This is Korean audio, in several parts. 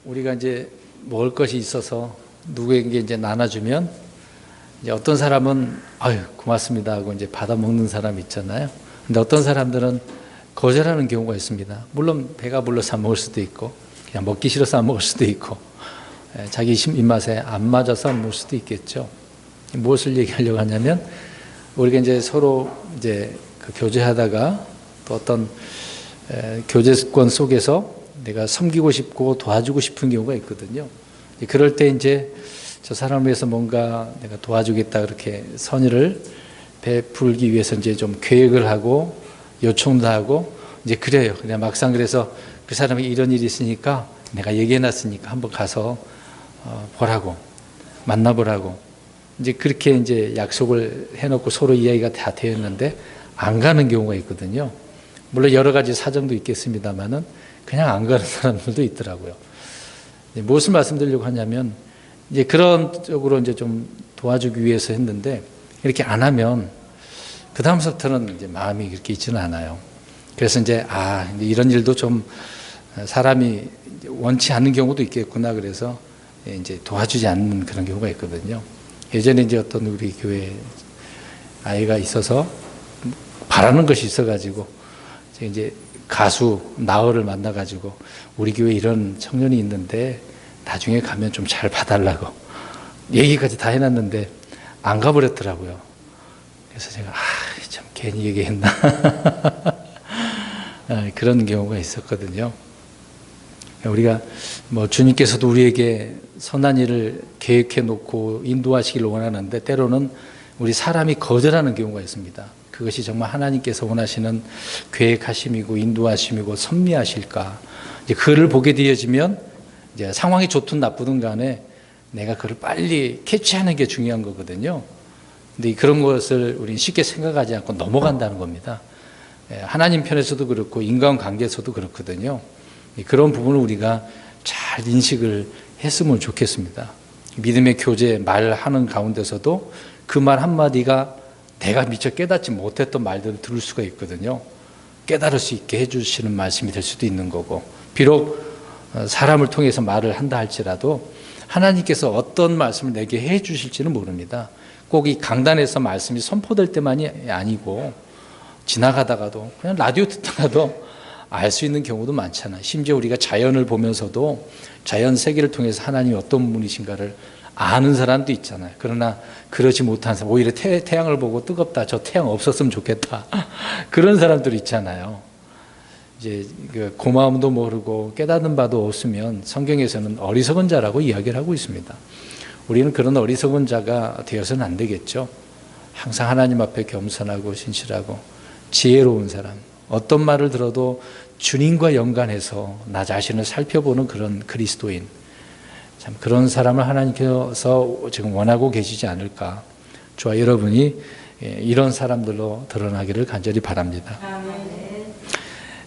우리가 이제 먹을 것이 있어서 누구에게 이제 나눠주면 이제 어떤 사람은 아유 고맙습니다 하고 이제 받아 먹는 사람이 있잖아요. 근데 어떤 사람들은 거절하는 경우가 있습니다. 물론 배가 불러서 안 먹을 수도 있고 그냥 먹기 싫어서 안 먹을 수도 있고 자기 입맛에 안 맞아서 안 먹을 수도 있겠죠. 무엇을 얘기하려고 하냐면 우리가 이제 서로 이제 그 교제하다가 또 어떤 교제권 속에서 내가 섬기고 싶고 도와주고 싶은 경우가 있거든요. 그럴 때 이제 저 사람을 위해서 뭔가 내가 도와주겠다 그렇게 선의를 베풀기 위해서 이제 좀 계획을 하고 요청도 하고 이제 그래요. 그냥 막상 그래서 그 사람이 이런 일이 있으니까 내가 얘기해놨으니까 한번 가서 보라고 만나보라고 이제 그렇게 이제 약속을 해놓고 서로 이야기가 다 되었는데 안 가는 경우가 있거든요. 물론 여러 가지 사정도 있겠습니다만은 그냥 안 가는 사람들도 있더라고요. 무엇을 말씀드리려고 하냐면 이제 그런 쪽으로 이제 좀 도와주기 위해서 했는데 이렇게 안 하면 그 다음부터는 이제 마음이 그렇게 있지는 않아요. 그래서 이제 이런 일도 좀 사람이 원치 않는 경우도 있겠구나 그래서 이제 도와주지 않는 그런 경우가 있거든요. 예전에 이제 어떤 우리 교회 아이가 있어서 바라는 것이 있어가지고 이제 가수 나얼을 만나가지고 우리 교회 이런 청년이 있는데 나중에 가면 좀 잘 봐달라고 얘기까지 다 해놨는데 안 가버렸더라고요. 그래서 제가 참 괜히 얘기했나 그런 경우가 있었거든요. 우리가 뭐 주님께서도 우리에게 선한 일을 계획해 놓고 인도하시기를 원하는데 때로는 우리 사람이 거절하는 경우가 있습니다. 그것이 정말 하나님께서 원하시는 계획하심이고 인도하심이고 섭리하실까? 이제 그를 보게 되어지면 이제 상황이 좋든 나쁘든 간에 내가 그를 빨리 캐치하는 게 중요한 거거든요. 근데 그런 것을 우리는 쉽게 생각하지 않고 넘어간다는 겁니다. 하나님 편에서도 그렇고 인간관계에서도 그렇거든요. 그런 부분을 우리가 잘 인식을 했으면 좋겠습니다. 믿음의 교제 말하는 가운데서도 그 말 한마디가 내가 미처 깨닫지 못했던 말들을 들을 수가 있거든요. 깨달을 수 있게 해주시는 말씀이 될 수도 있는 거고 비록 사람을 통해서 말을 한다 할지라도 하나님께서 어떤 말씀을 내게 해주실지는 모릅니다. 꼭 이 강단에서 말씀이 선포될 때만이 아니고 지나가다가도 그냥 라디오 듣다가도 알 수 있는 경우도 많잖아요. 심지어 우리가 자연을 보면서도 자연 세계를 통해서 하나님이 어떤 분이신가를 아는 사람도 있잖아요. 그러나 그러지 못한 사람, 오히려 태양을 보고 뜨겁다. 저 태양 없었으면 좋겠다. 그런 사람들 있잖아요. 이제 고마움도 모르고 깨닫는 바도 없으면 성경에서는 어리석은 자라고 이야기를 하고 있습니다. 우리는 그런 어리석은 자가 되어서는 안 되겠죠. 항상 하나님 앞에 겸손하고 신실하고 지혜로운 사람, 어떤 말을 들어도 주님과 연관해서 나 자신을 살펴보는 그런 그리스도인, 참 그런 사람을 하나님께서 지금 원하고 계시지 않을까. 저와 여러분이 이런 사람들로 드러나기를 간절히 바랍니다.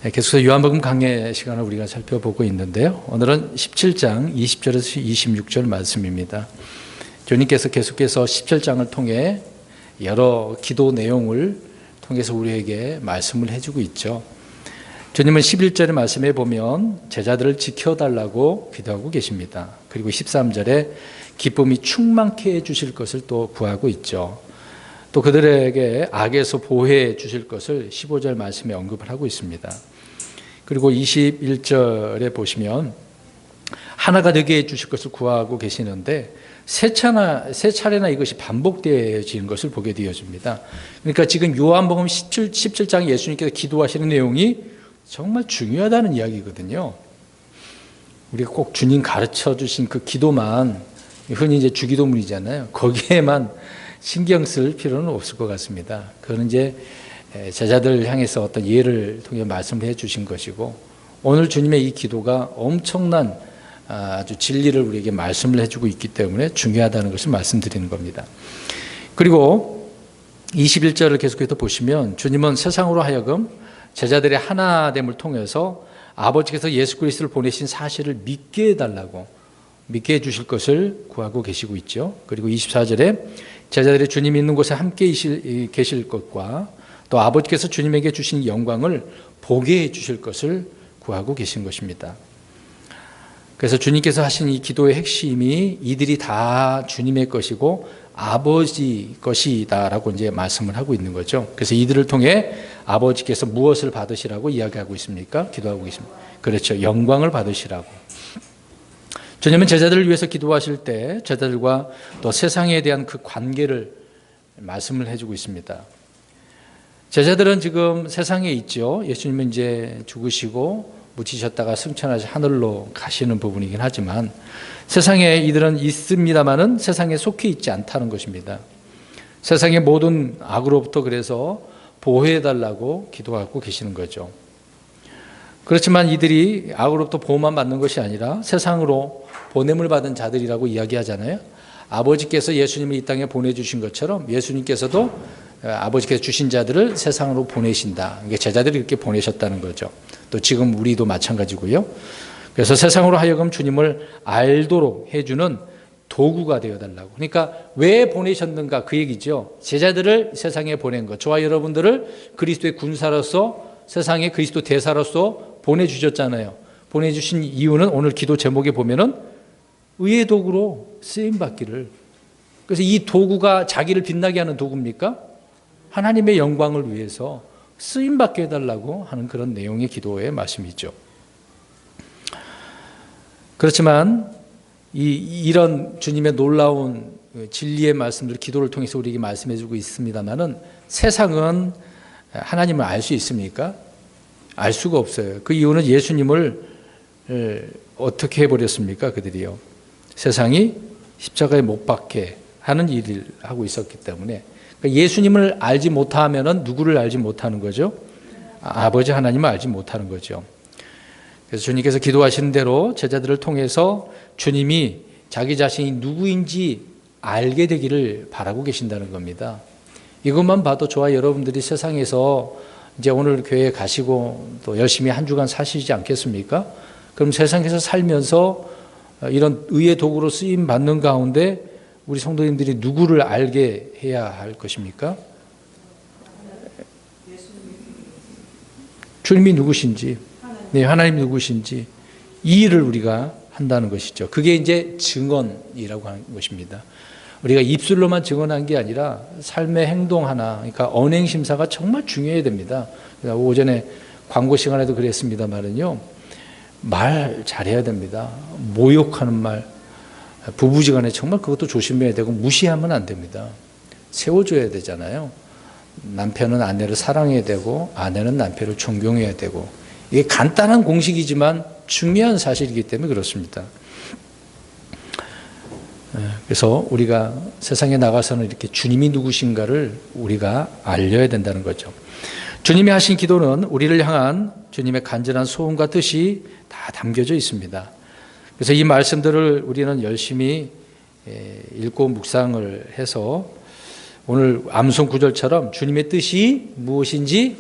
계속해서 요한복음 강해 시간을 우리가 살펴보고 있는데요. 오늘은 17장 20절에서 26절 말씀입니다. 주님께서 계속해서 17장을 통해 여러 기도 내용을 통해서 우리에게 말씀을 해주고 있죠. 주님은 11절의 말씀에 보면 제자들을 지켜달라고 기도하고 계십니다. 그리고 13절에 기쁨이 충만케 해주실 것을 또 구하고 있죠. 또 그들에게 악에서 보호해 주실 것을 15절 말씀에 언급을 하고 있습니다. 그리고 21절에 보시면 하나가 되게 해주실 것을 구하고 계시는데 세 차례나 이것이 반복되어지는 것을 보게 되어집니다. 그러니까 지금 요한복음 17장 예수님께서 기도하시는 내용이 정말 중요하다는 이야기거든요. 우리가 꼭 주님 가르쳐 주신 그 기도만 흔히 이제 주기도문이잖아요. 거기에만 신경 쓸 필요는 없을 것 같습니다. 그거는 이제 제자들을 향해서 어떤 예를 통해 말씀을 해 주신 것이고 오늘 주님의 이 기도가 엄청난 아주 진리를 우리에게 말씀을 해주고 있기 때문에 중요하다는 것을 말씀드리는 겁니다. 그리고 21절을 계속해서 보시면 주님은 세상으로 하여금 제자들의 하나됨을 통해서 아버지께서 예수 그리스도를 보내신 사실을 믿게 해달라고 믿게 해주실 것을 구하고 계시고 있죠. 그리고 24절에 제자들이 주님 있는 곳에 함께 계실 것과 또 아버지께서 주님에게 주신 영광을 보게 해주실 것을 구하고 계신 것입니다. 그래서 주님께서 하신 이 기도의 핵심이 이들이 다 주님의 것이고 아버지 것이다라고 이제 말씀을 하고 있는 거죠. 그래서 이들을 통해 아버지께서 무엇을 받으시라고 이야기하고 있습니까? 기도하고 있습니다. 그렇죠. 영광을 받으시라고. 주님은 제자들을 위해서 기도하실 때 제자들과 또 세상에 대한 그 관계를 말씀을 해주고 있습니다. 제자들은 지금 세상에 있죠. 예수님은 이제 죽으시고 묻히셨다가 승천하시 하늘로 가시는 부분이긴 하지만 세상에 이들은 있습니다마는 세상에 속해 있지 않다는 것입니다. 세상의 모든 악으로부터 그래서 보호해달라고 기도하고 계시는 거죠. 그렇지만 이들이 악으로부터 보호만 받는 것이 아니라 세상으로 보냄을 받은 자들이라고 이야기하잖아요. 아버지께서 예수님을 이 땅에 보내주신 것처럼 예수님께서도 아버지께서 주신 자들을 세상으로 보내신다. 이게 제자들이 이렇게 보내셨다는 거죠. 또 지금 우리도 마찬가지고요. 그래서 세상으로 하여금 주님을 알도록 해주는 도구가 되어달라고. 그러니까 왜 보내셨는가 그 얘기죠. 제자들을 세상에 보낸 것. 저와 여러분들을 그리스도의 군사로서 세상에 그리스도 대사로서 보내주셨잖아요. 보내주신 이유는 오늘 기도 제목에 보면은 의의 도구로 쓰임받기를. 그래서 이 도구가 자기를 빛나게 하는 도구입니까? 하나님의 영광을 위해서 쓰임받게 해달라고 하는 그런 내용의 기도의 말씀이죠. 그렇지만 이런 주님의 놀라운 진리의 말씀들 기도를 통해서 우리에게 말씀해 주고 있습니다만은 세상은 하나님을 알 수 있습니까? 알 수가 없어요. 그 이유는 예수님을 어떻게 해버렸습니까? 그들이요. 세상이 십자가에 못 박게 하는 일을 하고 있었기 때문에 그러니까 예수님을 알지 못하면은 누구를 알지 못하는 거죠? 아버지 하나님을 알지 못하는 거죠. 그래서 주님께서 기도하시는 대로 제자들을 통해서 주님이 자기 자신이 누구인지 알게 되기를 바라고 계신다는 겁니다. 이것만 봐도 저와 여러분들이 세상에서 이제 오늘 교회에 가시고 또 열심히 한 주간 사시지 않겠습니까? 그럼 세상에서 살면서 이런 의의 도구로 쓰임 받는 가운데 우리 성도님들이 누구를 알게 해야 할 것입니까? 주님이 누구신지, 네, 하나님이 누구신지 이 일을 우리가 한다는 것이죠. 그게 이제 증언이라고 하는 것입니다. 우리가 입술로만 증언한 게 아니라 삶의 행동 하나, 그러니까 언행 심사가 정말 중요해야 됩니다. 오전에 광고 시간에도 그랬습니다만은요, 말 잘해야 됩니다. 모욕하는 말, 부부지간에 정말 그것도 조심해야 되고 무시하면 안 됩니다. 세워줘야 되잖아요. 남편은 아내를 사랑해야 되고 아내는 남편을 존경해야 되고 이게 간단한 공식이지만 중요한 사실이기 때문에 그렇습니다. 그래서 우리가 세상에 나가서는 이렇게 주님이 누구신가를 우리가 알려야 된다는 거죠. 주님이 하신 기도는 우리를 향한 주님의 간절한 소원과 뜻이 다 담겨져 있습니다. 그래서 이 말씀들을 우리는 열심히 읽고 묵상을 해서 오늘 암송 구절처럼 주님의 뜻이 무엇인지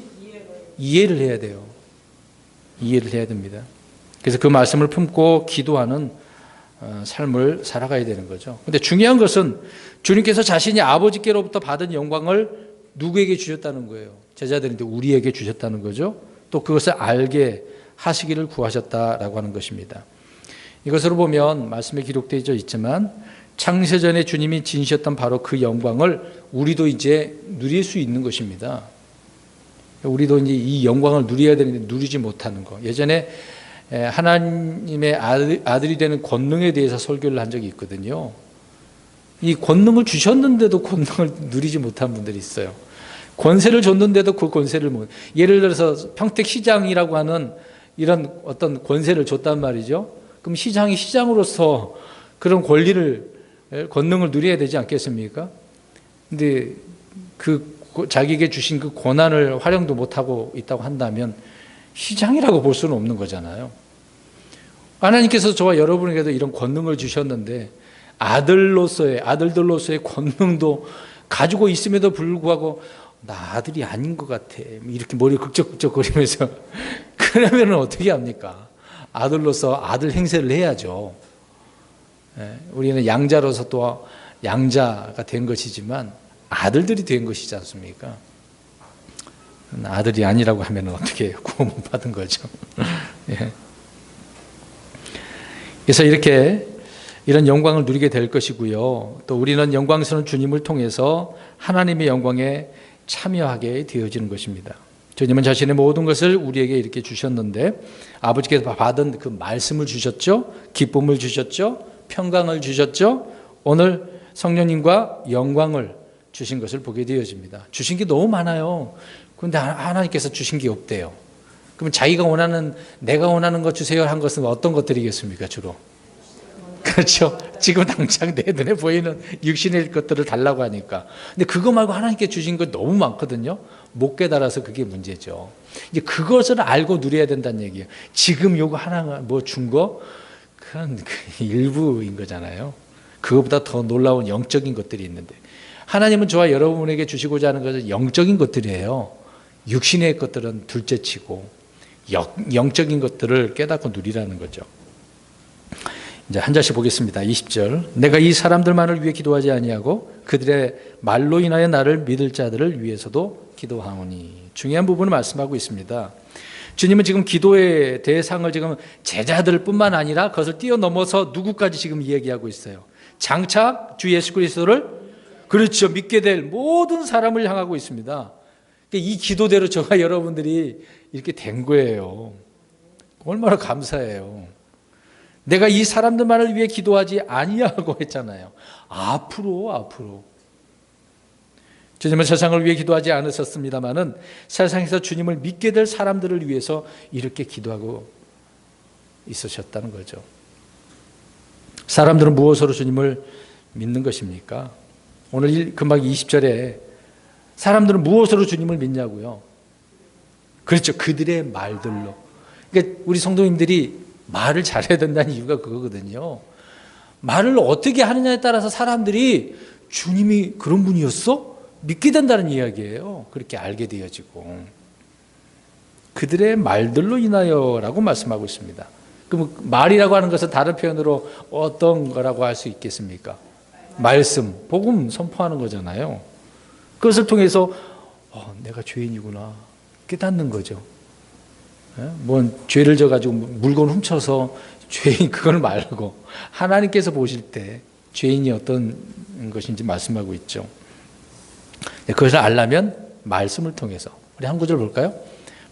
이해를 해야 돼요. 이해를 해야 됩니다. 그래서 그 말씀을 품고 기도하는 삶을 살아가야 되는 거죠. 근데 중요한 것은 주님께서 자신이 아버지께로부터 받은 영광을 누구에게 주셨다는 거예요. 제자들인데 우리에게 주셨다는 거죠. 또 그것을 알게 하시기를 구하셨다라고 하는 것입니다. 이것으로 보면 말씀에 기록되어 있지만 창세전에 주님이 지니셨던 바로 그 영광을 우리도 이제 누릴 수 있는 것입니다. 우리도 이제 이 영광을 누려야 되는데 누리지 못하는 거. 예전에 하나님의 아들이 되는 권능에 대해서 설교를 한 적이 있거든요. 이 권능을 주셨는데도 권능을 누리지 못한 분들이 있어요. 권세를 줬는데도 그 권세를 못. 예를 들어서 평택시장이라고 하는 이런 어떤 권세를 줬단 말이죠. 그럼 시장이 시장으로서 그런 권리를 권능을 누려야 되지 않겠습니까? 근데 그 자기에게 주신 그 권한을 활용도 못하고 있다고 한다면 시장이라고 볼 수는 없는 거잖아요. 하나님께서 저와 여러분에게도 이런 권능을 주셨는데 아들들로서의 권능도 가지고 있음에도 불구하고 나 아들이 아닌 것 같아 이렇게 머리 극적극적거리면서 그러면 어떻게 합니까? 아들로서 아들 행세를 해야죠. 우리는 양자로서 또 양자가 된 것이지만 아들들이 된 것이지 않습니까? 아들이 아니라고 하면 어떻게 구원 못 받은 거죠. 예. 그래서 이렇게 이런 영광을 누리게 될 것이고요. 또 우리는 영광스러운 주님을 통해서 하나님의 영광에 참여하게 되어지는 것입니다. 주님은 자신의 모든 것을 우리에게 이렇게 주셨는데 아버지께서 받은 그 말씀을 주셨죠. 기쁨을 주셨죠. 평강을 주셨죠. 오늘 성령님과 영광을 주신 것을 보게 되어집니다. 주신 게 너무 많아요. 그런데 하나님께서 주신 게 없대요. 그럼 자기가 원하는, 내가 원하는 것 주세요 한 것은 어떤 것들이겠습니까, 주로? 그렇죠. 지금 당장 내 눈에 보이는 육신의 것들을 달라고 하니까. 근데 그거 말고 하나님께 주신 것 너무 많거든요. 못 깨달아서 그게 문제죠. 이제 그것을 알고 누려야 된다는 얘기예요. 지금 요거 하나 뭐 준 거, 그건 일부인 거잖아요. 그것보다 더 놀라운 영적인 것들이 있는데. 하나님은 저와 여러분에게 주시고자 하는 것은 영적인 것들이에요. 육신의 것들은 둘째치고 영적인 것들을 깨닫고 누리라는 거죠. 이제 한 절씩 보겠습니다. 20절. 내가 이 사람들만을 위해 기도하지 아니하고 그들의 말로 인하여 나를 믿을 자들을 위해서도 기도하오니. 중요한 부분을 말씀하고 있습니다. 주님은 지금 기도의 대상을 지금 제자들뿐만 아니라 그것을 뛰어넘어서 누구까지 지금 이야기하고 있어요. 장차 주 예수 그리스도를 그렇죠. 믿게 될 모든 사람을 향하고 있습니다. 이 기도대로 저와 여러분들이 이렇게 된 거예요. 얼마나 감사해요. 내가 이 사람들만을 위해 기도하지 아니하고 했잖아요. 앞으로. 주님은 세상을 위해 기도하지 않으셨습니다마는 세상에서 주님을 믿게 될 사람들을 위해서 이렇게 기도하고 있으셨다는 거죠. 사람들은 무엇으로 주님을 믿는 것입니까? 오늘 금방 20절에 사람들은 무엇으로 주님을 믿냐고요? 그렇죠. 그들의 말들로. 그러니까 우리 성도님들이 말을 잘해야 된다는 이유가 그거거든요. 말을 어떻게 하느냐에 따라서 사람들이 주님이 그런 분이었어? 믿게 된다는 이야기예요. 그렇게 알게 되어지고. 그들의 말들로 인하여라고 말씀하고 있습니다. 그럼 말이라고 하는 것은 다른 표현으로 어떤 거라고 할 수 있겠습니까? 말씀, 복음 선포하는 거잖아요. 그것을 통해서 내가 죄인이구나 깨닫는 거죠. 뭐 죄를 져가지고 물건 훔쳐서 죄인 그걸 말고 하나님께서 보실 때 죄인이 어떤 것인지 말씀하고 있죠. 그것을 알려면 말씀을 통해서. 우리 한 구절 볼까요?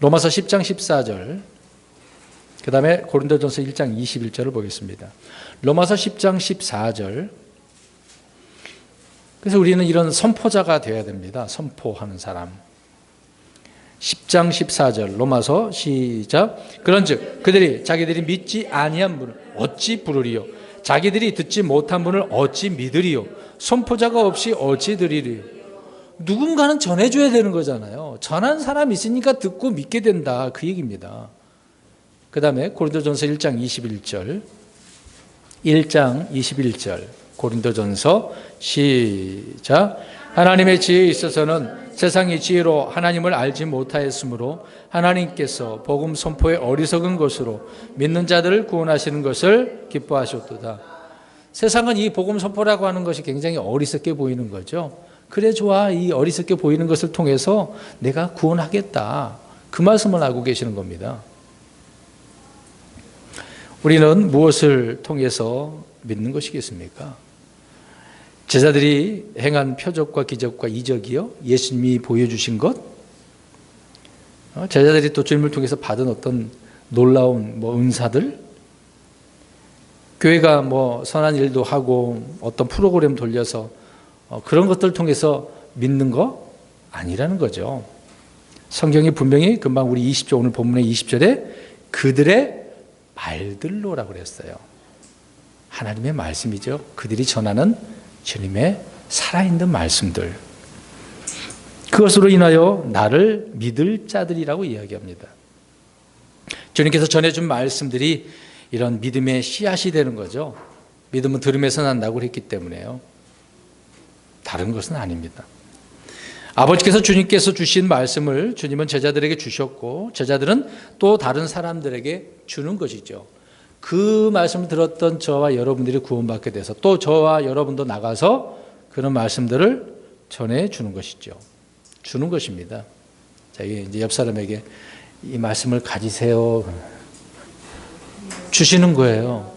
로마서 10장 14절 그 다음에 고린도전서 1장 21절을 보겠습니다. 로마서 10장 14절. 그래서 우리는 이런 선포자가 되어야 됩니다. 선포하는 사람. 10장 14절 로마서 시작. 그런즉 그들이 자기들이 믿지 아니한 분을 어찌 부르리요? 자기들이 듣지 못한 분을 어찌 믿으리요? 선포자가 없이 어찌 들으리요? 누군가는 전해줘야 되는 거잖아요. 전한 사람이 있으니까 듣고 믿게 된다 그 얘기입니다. 그 다음에 고린도전서 1장 21절 1장 21절 고린도전서 시작. 하나님의 지혜에 있어서는 세상의 지혜로 하나님을 알지 못하였으므로 하나님께서 복음 선포의 어리석은 것으로 믿는 자들을 구원하시는 것을 기뻐하셨도다. 세상은 이 복음 선포라고 하는 것이 굉장히 어리석게 보이는 거죠. 그래 좋아. 이 어리석게 보이는 것을 통해서 내가 구원하겠다. 그 말씀을 하고 계시는 겁니다. 우리는 무엇을 통해서 믿는 것이겠습니까? 제자들이 행한 표적과 기적과 이적이요? 예수님이 보여주신 것? 제자들이 또 주님을 통해서 받은 어떤 놀라운 은사들? 교회가 선한 일도 하고 어떤 프로그램 돌려서 그런 것들을 통해서 믿는 거 아니라는 거죠. 성경이 분명히 금방 우리 20절 오늘 본문의 20절에 그들의 말들로라고 그랬어요. 하나님의 말씀이죠. 그들이 전하는 주님의 살아있는 말씀들. 그것으로 인하여 나를 믿을 자들이라고 이야기합니다. 주님께서 전해준 말씀들이 이런 믿음의 씨앗이 되는 거죠. 믿음은 들음에서 난다고 했기 때문에요. 다른 것은 아닙니다. 아버지께서 주님께서 주신 말씀을 주님은 제자들에게 주셨고 제자들은 또 다른 사람들에게 주는 것이죠. 그 말씀을 들었던 저와 여러분들이 구원받게 돼서 또 저와 여러분도 나가서 그런 말씀들을 전해주는 것이죠. 주는 것입니다. 자, 이제 옆 사람에게 이 말씀을 가지세요. 주시는 거예요.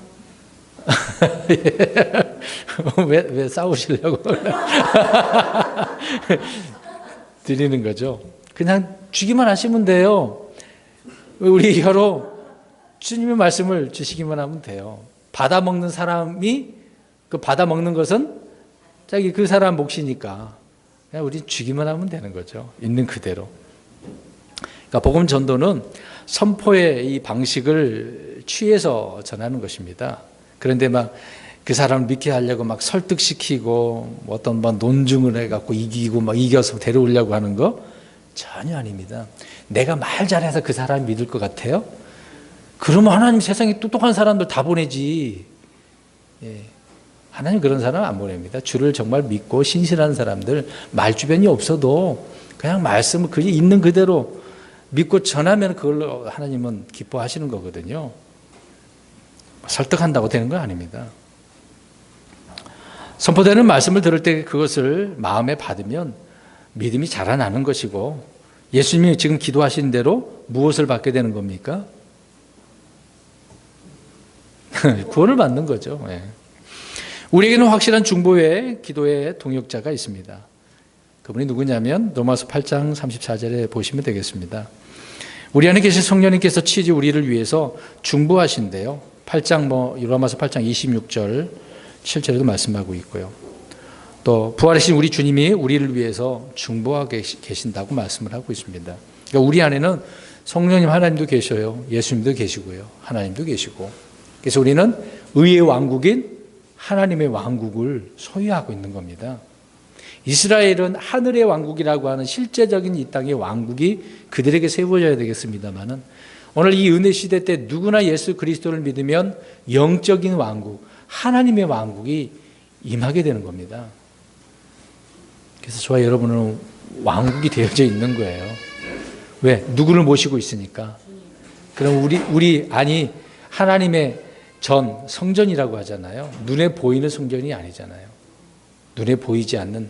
왜 싸우시려고 드리는 거죠. 그냥 주기만 하시면 돼요. 우리 혀로 주님의 말씀을 주시기만 하면 돼요. 받아먹는 사람이 그 받아먹는 것은 자기 그 사람 몫이니까 그냥 우리 주기만 하면 되는 거죠. 있는 그대로. 그러니까 복음 전도는 선포의 이 방식을 취해서 전하는 것입니다. 그런데 막 그 사람을 믿게 하려고 막 설득시키고 어떤 막 논증을 해갖고 이기고 막 이겨서 데려오려고 하는 거 전혀 아닙니다. 내가 말 잘해서 그 사람이 믿을 것 같아요? 그러면 하나님 세상에 똑똑한 사람들 다 보내지. 예. 하나님 그런 사람 안 보냅니다. 주를 정말 믿고 신실한 사람들, 말주변이 없어도 그냥 말씀을 그냥 있는 그대로 믿고 전하면 그걸로 하나님은 기뻐하시는 거거든요. 설득한다고 되는 건 아닙니다. 선포되는 말씀을 들을 때 그것을 마음에 받으면 믿음이 자라나는 것이고, 예수님이 지금 기도하신 대로 무엇을 받게 되는 겁니까? 구원을 받는 거죠. 예. 우리에게는 확실한 중보의 기도의 동역자가 있습니다. 그분이 누구냐면 로마서 8장 34절에 보시면 되겠습니다. 우리 안에 계신 성령님께서 친히 우리를 위해서 중보하신대요. 8장 로마서 8장 26절 7절에도 말씀하고 있고요. 또 부활하신 우리 주님이 우리를 위해서 중보하고 계신다고 말씀을 하고 있습니다. 그러니까 우리 안에는 성령님 하나님도 계셔요. 예수님도 계시고요. 하나님도 계시고. 그래서 우리는 의의 왕국인 하나님의 왕국을 소유하고 있는 겁니다. 이스라엘은 하늘의 왕국이라고 하는 실제적인 이 땅의 왕국이 그들에게 세워져야 되겠습니다만은 오늘 이 은혜 시대 때 누구나 예수 그리스도를 믿으면 영적인 왕국, 하나님의 왕국이 임하게 되는 겁니다. 그래서 저와 여러분은 왕국이 되어져 있는 거예요. 왜? 누구를 모시고 있으니까. 그럼 우리 아니 하나님의 성전이라고 하잖아요. 눈에 보이는 성전이 아니잖아요. 눈에 보이지 않는,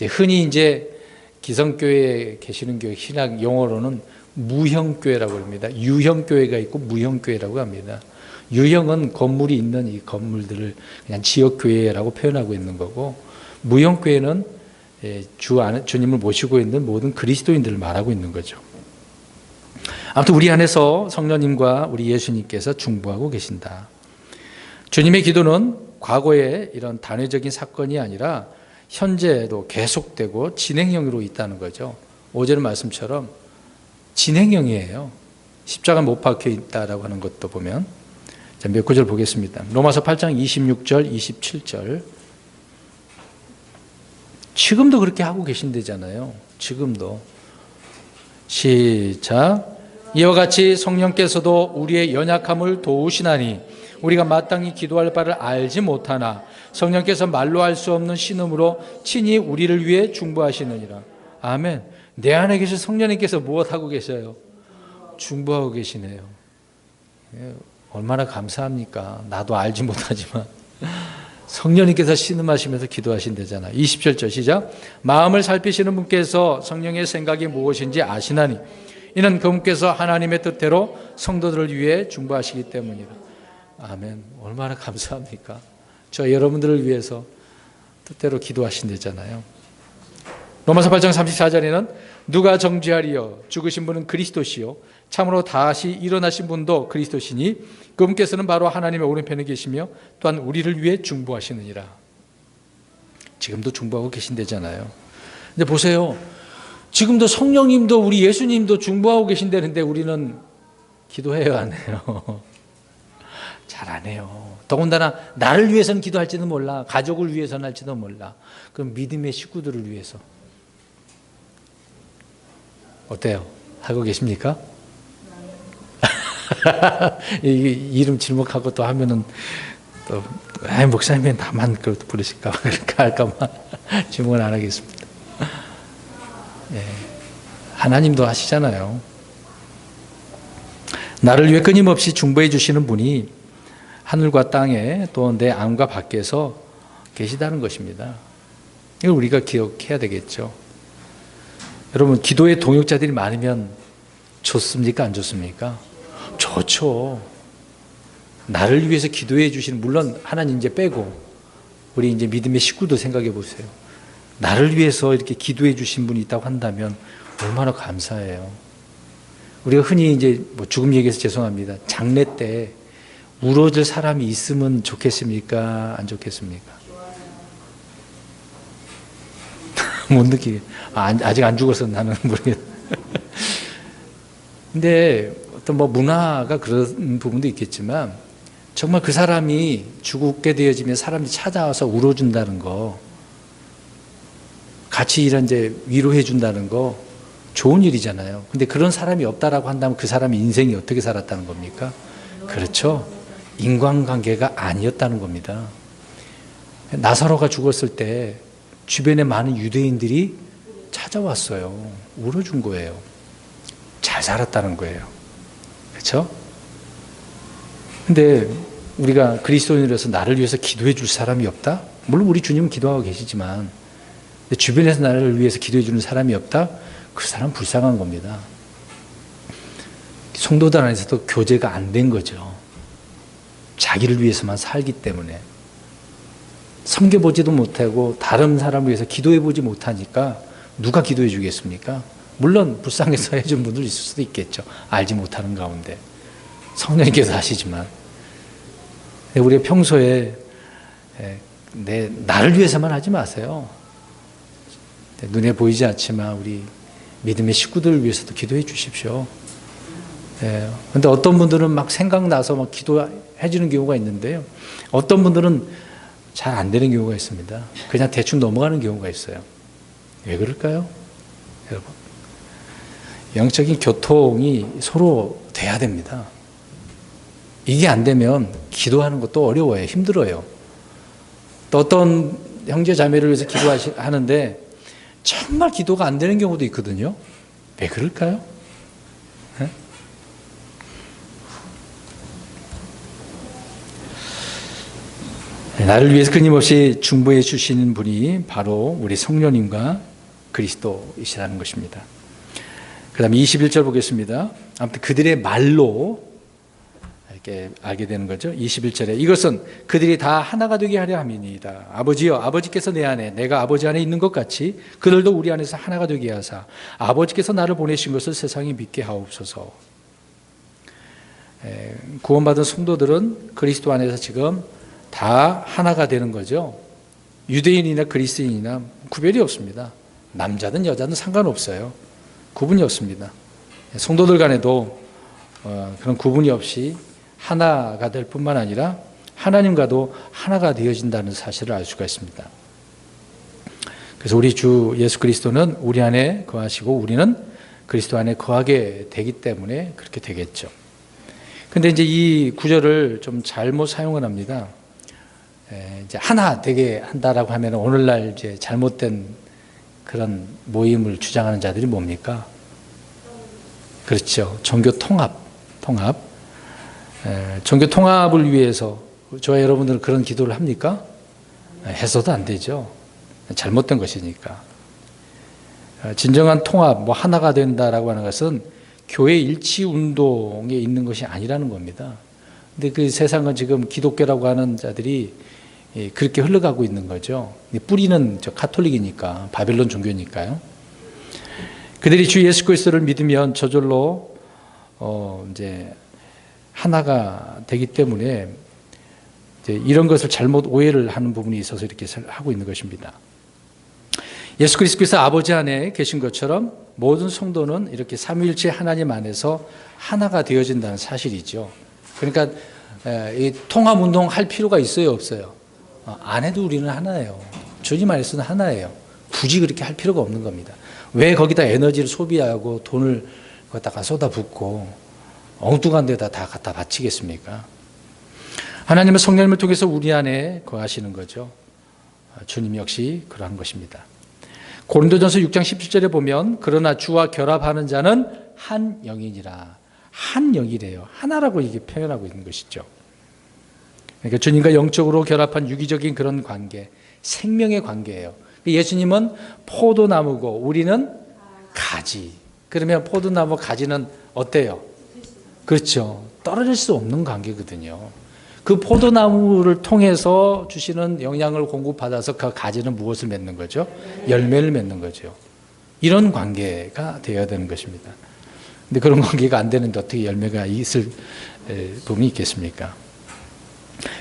흔히 이제 기성교회에 계시는 교회 신학 용어로는 무형교회라고 합니다. 유형교회가 있고 무형교회라고 합니다. 유형은 건물이 있는 이 건물들을 그냥 지역교회라고 표현하고 있는 거고, 무형교회는 주님을 모시고 있는 모든 그리스도인들을 말하고 있는 거죠. 아무튼 우리 안에서 성령님과 우리 예수님께서 중보하고 계신다. 주님의 기도는 과거의 이런 단회적인 사건이 아니라 현재도 계속되고 진행형으로 있다는 거죠. 5절 말씀처럼 진행형이에요. 십자가 못 박혀 있다라고 하는 것도 보면, 몇 구절 보겠습니다. 로마서 8장 26절 27절. 지금도 그렇게 하고 계신다잖아요. 지금도. 시작. 이와 같이 성령께서도 우리의 연약함을 도우시나니 우리가 마땅히 기도할 바를 알지 못하나 성령께서 말로 할 수 없는 신음으로 친히 우리를 위해 중보하시느니라. 아멘. 내 안에 계신 성령님께서 무엇하고 계셔요? 중보하고 계시네요. 얼마나 감사합니까? 나도 알지 못하지만 성령님께서 신음하시면서 기도하신다잖아요. 27절 시작. 마음을 살피시는 분께서 성령의 생각이 무엇인지 아시나니 이는 그분께서 하나님의 뜻대로 성도들을 위해 중보하시기 때문이다. 아멘. 얼마나 감사합니까? 저 여러분들을 위해서 뜻대로 기도하신다잖아요. 로마서 8장 34절에는 누가 정죄하리요? 죽으신 분은 그리스도시요 참으로 다시 일어나신 분도 그리스도시니 그분께서는 바로 하나님의 오른편에 계시며 또한 우리를 위해 중보하시느니라. 지금도 중보하고 계신다잖아요. 근데 보세요. 지금도 성령님도 우리 예수님도 중보하고 계신다는데 우리는 기도해요, 안 해요? 잘 안 해요. 더군다나 나를 위해서는 기도할지도 몰라. 가족을 위해서는 할지도 몰라. 그럼 믿음의 식구들을 위해서. 어때요? 하고 계십니까? 이름 지목하고 또 하면은 또 목사님이 나만 그렇게 부르실까 봐 그렇게 할까봐 지목은 안 하겠습니다. 예, 하나님도 하시잖아요. 나를 위해 끊임없이 중보해 주시는 분이 하늘과 땅에 또 내 안과 밖에서 계시다는 것입니다. 이걸 우리가 기억해야 되겠죠. 여러분, 기도의 동역자들이 많으면 좋습니까? 안 좋습니까? 좋죠. 나를 위해서 기도해 주시는, 물론 하나님 이제 빼고 우리 이제 믿음의 식구도 생각해 보세요. 나를 위해서 이렇게 기도해 주신 분이 있다고 한다면 얼마나 감사해요. 우리가 흔히 이제 뭐 죽음 얘기해서 죄송합니다. 장례 때 울어줄 사람이 있으면 좋겠습니까? 안 좋겠습니까? 못 느끼게. 아직 안 죽어서 나는 모르겠. 근데 어떤 뭐 문화가 그런 부분도 있겠지만 정말 그 사람이 죽게 되어지면 사람이 찾아와서 울어준다는 거, 같이 이제 위로해 준다는 거 좋은 일이잖아요. 근데 그런 사람이 없다라고 한다면 그 사람의 인생이 어떻게 살았다는 겁니까? 그렇죠. 인간관계가 아니었다는 겁니다. 나사로가 죽었을 때 주변에 많은 유대인들이 찾아왔어요. 울어준 거예요. 잘 살았다는 거예요. 그렇죠? 근데 우리가 그리스도인으로서 나를 위해서 기도해 줄 사람이 없다? 물론 우리 주님은 기도하고 계시지만 주변에서 나를 위해서 기도해 주는 사람이 없다? 그 사람 불쌍한 겁니다. 성도들 안에서도 교제가 안 된 거죠. 자기를 위해서만 살기 때문에. 섬겨보지도 못하고 다른 사람을 위해서 기도해보지 못하니까 누가 기도해 주겠습니까? 물론 불쌍해서 해준 분들 있을 수도 있겠죠. 알지 못하는 가운데. 성령님께서 하시지만. 우리가 평소에 나를 위해서만 하지 마세요. 눈에 보이지 않지만 우리 믿음의 식구들을 위해서도 기도해 주십시오. 그런데 어떤 분들은 막 생각나서 막 기도해 주는 경우가 있는데요. 어떤 분들은 잘 안 되는 경우가 있습니다. 그냥 대충 넘어가는 경우가 있어요. 왜 그럴까요? 여러분, 영적인 교통이 서로 돼야 됩니다. 이게 안 되면 기도하는 것도 어려워요. 힘들어요. 또 어떤 형제 자매를 위해서 기도하는데 정말 기도가 안 되는 경우도 있거든요. 왜 그럴까요? 나를 위해서 끊임없이 중보해 주시는 분이 바로 우리 성령님과 그리스도이시라는 것입니다. 그 다음에 21절 보겠습니다. 아무튼 그들의 말로 이렇게 알게 되는 거죠. 21절에 이것은 그들이 다 하나가 되게 하려 함이니이다. 아버지여, 아버지께서 내 안에 내가 아버지 안에 있는 것 같이 그들도 우리 안에서 하나가 되게 하사 아버지께서 나를 보내신 것을 세상이 믿게 하옵소서. 구원받은 성도들은 그리스도 안에서 지금 다 하나가 되는 거죠. 유대인이나 그리스인이나 구별이 없습니다. 남자든 여자든 상관없어요. 구분이 없습니다. 성도들 간에도 그런 구분이 없이 하나가 될 뿐만 아니라 하나님과도 하나가 되어진다는 사실을 알 수가 있습니다. 그래서 우리 주 예수 그리스도는 우리 안에 거하시고 우리는 그리스도 안에 거하게 되기 때문에 그렇게 되겠죠. 근데 이제 이 구절을 좀 잘못 사용을 합니다. 이제 하나 되게 한다라고 하면 오늘날 이제 잘못된 그런 모임을 주장하는 자들이 뭡니까? 그렇죠. 종교 통합. 종교 통합을 위해서 저와 여러분들은 그런 기도를 합니까? 해서도 안 되죠. 잘못된 것이니까. 진정한 통합, 뭐 하나가 된다라고 하는 것은 교회 일치 운동에 있는 것이 아니라는 겁니다. 근데 그 세상은 지금 기독교라고 하는 자들이 그렇게 흘러가고 있는 거죠. 뿌리는 가톨릭이니까, 바벨론 종교니까요. 그들이 주 예수 그리스도를 믿으면 저절로 이제 하나가 되기 때문에 이제 이런 것을 잘못 오해를 하는 부분이 있어서 이렇게 하고 있는 것입니다. 예수 그리스도께서 아버지 안에 계신 것처럼 모든 성도는 이렇게 삼위일체 하나님 안에서 하나가 되어진다는 사실이죠. 그러니까 이 통합운동 할 필요가 있어요, 없어요? 안 해도 우리는 하나예요. 주님 안에서는 하나예요. 굳이 그렇게 할 필요가 없는 겁니다. 왜 거기다 에너지를 소비하고 돈을 거기다가 쏟아붓고 엉뚱한 데다 다 갖다 바치겠습니까? 하나님은 성령님을 통해서 우리 안에 거하시는 거죠. 주님 역시 그러한 것입니다. 고린도전서 6장 17절에 보면 그러나 주와 결합하는 자는 한 영이니라. 한 영이래요. 하나라고 이게 표현하고 있는 것이죠. 그러니까 주님과 영적으로 결합한 유기적인 그런 관계, 생명의 관계예요. 예수님은 포도나무고 우리는 가지. 그러면 포도나무 가지는 어때요? 그렇죠. 떨어질 수 없는 관계거든요. 그 포도나무를 통해서 주시는 영양을 공급받아서 그 가지는 무엇을 맺는 거죠? 열매를 맺는 거죠. 이런 관계가 되어야 되는 것입니다. 근데 그런 관계가 안 되는데 어떻게 열매가 있을 부분이 있겠습니까?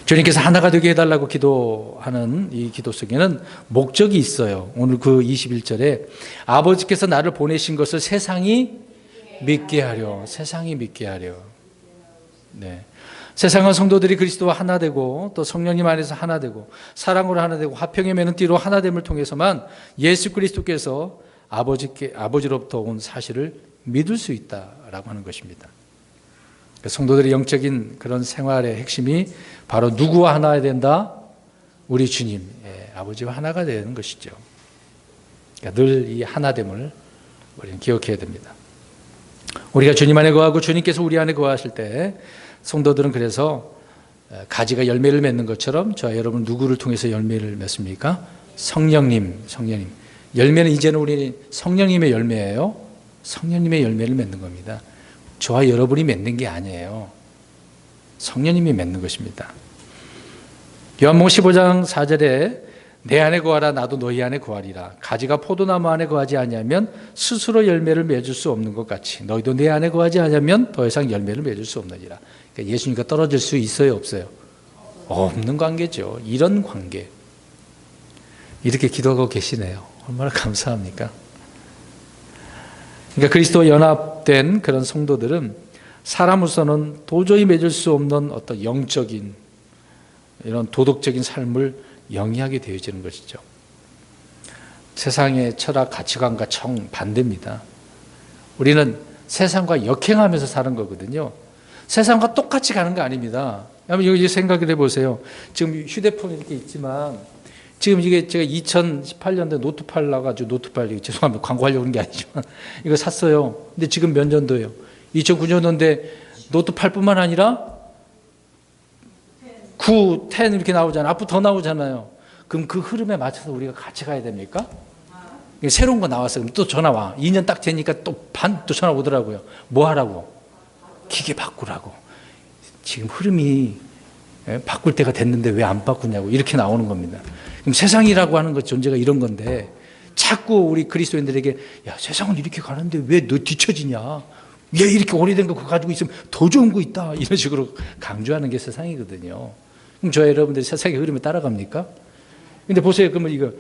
주님께서 하나가 되게 해달라고 기도하는 이 기도 속에는 목적이 있어요. 오늘 그 21절에 아버지께서 나를 보내신 것을 세상이 믿게 하려. 세상이 믿게 하려. 네. 세상은 성도들이 그리스도와 하나 되고 또 성령님 안에서 하나 되고 사랑으로 하나 되고 화평의 매는 띠로 하나됨을 통해서만 예수 그리스도께서 아버지로부터 온 사실을 믿을 수 있다라고 하는 것입니다. 성도들의 영적인 그런 생활의 핵심이 바로 누구와 하나 된다? 우리 주님, 아버지와 하나가 되는 것이죠. 그러니까 늘 이 하나됨을 우리는 기억해야 됩니다. 우리가 주님 안에 거하고 주님께서 우리 안에 거하실 때 성도들은 그래서 가지가 열매를 맺는 것처럼 저와 여러분 누구를 통해서 열매를 맺습니까? 성령님. 열매는 이제는 우리 성령님의 열매예요. 성령님의 열매를 맺는 겁니다. 저와 여러분이 맺는 게 아니에요. 성령님이 맺는 것입니다. 요한복음 15장 4절에 내 안에 거하라 나도 너희 안에 거하리라. 가지가 포도나무 안에 거하지 아니하면 스스로 열매를 맺을 수 없는 것 같이 너희도 내 안에 거하지 않으면 더 이상 열매를 맺을 수 없느니라. 그러니까 예수님과 떨어질 수 있어요, 없어요? 없는 관계죠. 이런 관계. 이렇게 기도하고 계시네요. 얼마나 감사합니까? 그러니까 그리스도와 연합된 그런 성도들은 사람으로서는 도저히 맺을 수 없는 어떤 영적인 이런 도덕적인 삶을 영위하게 되어지는 것이죠. 세상의 철학 가치관과 정반대입니다. 우리는 세상과 역행하면서 사는 거거든요. 세상과 똑같이 가는 거 아닙니다. 여러분 여기 생각을 해보세요. 지금 휴대폰이 이렇게 있지만 지금 이게 제가 2018년도에 노트8 나가지고 노트8 죄송합니다. 광고하려고 그런 게 아니지만 이거 샀어요. 근데 지금 몇 년도예요? 2009년도인데 노트8뿐만 아니라 9, 10 이렇게 나오잖아요. 앞으로 더 나오잖아요. 그럼 그 흐름에 맞춰서 우리가 같이 가야 됩니까? 새로운 거 나왔어요. 그럼 또 전화 와. 2년 딱 되니까 또 전화 오더라고요. 뭐 하라고? 기계 바꾸라고. 지금 흐름이 바꿀 때가 됐는데 왜 안 바꾸냐고 이렇게 나오는 겁니다. 그럼 세상이라고 하는 것 존재가 이런 건데 자꾸 우리 그리스도인들에게 야 세상은 이렇게 가는데 왜 너 뒤처지냐? 왜 이렇게 오래된 거 가지고 있으면 더 좋은 거 있다 이런 식으로 강조하는 게 세상이거든요. 그럼 저 여러분들이 세상의 흐름에 따라갑니까? 근데 보세요. 그러면 이거